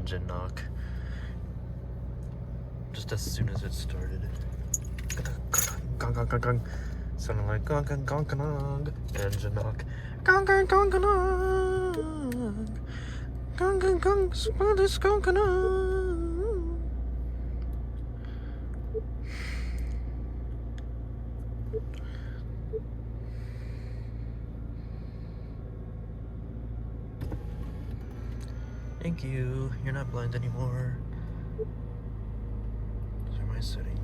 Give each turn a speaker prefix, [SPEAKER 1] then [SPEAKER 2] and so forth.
[SPEAKER 1] engine knock. Just as soon as it started. Gong, gong, gong, gong. Sounding like gong, gong, gong, gong. Engine knock. Gong, gong, gong, gong. Gong, gong, gong. Spanish gong, gong. Thank you. You're not blind anymore. Those are my settings.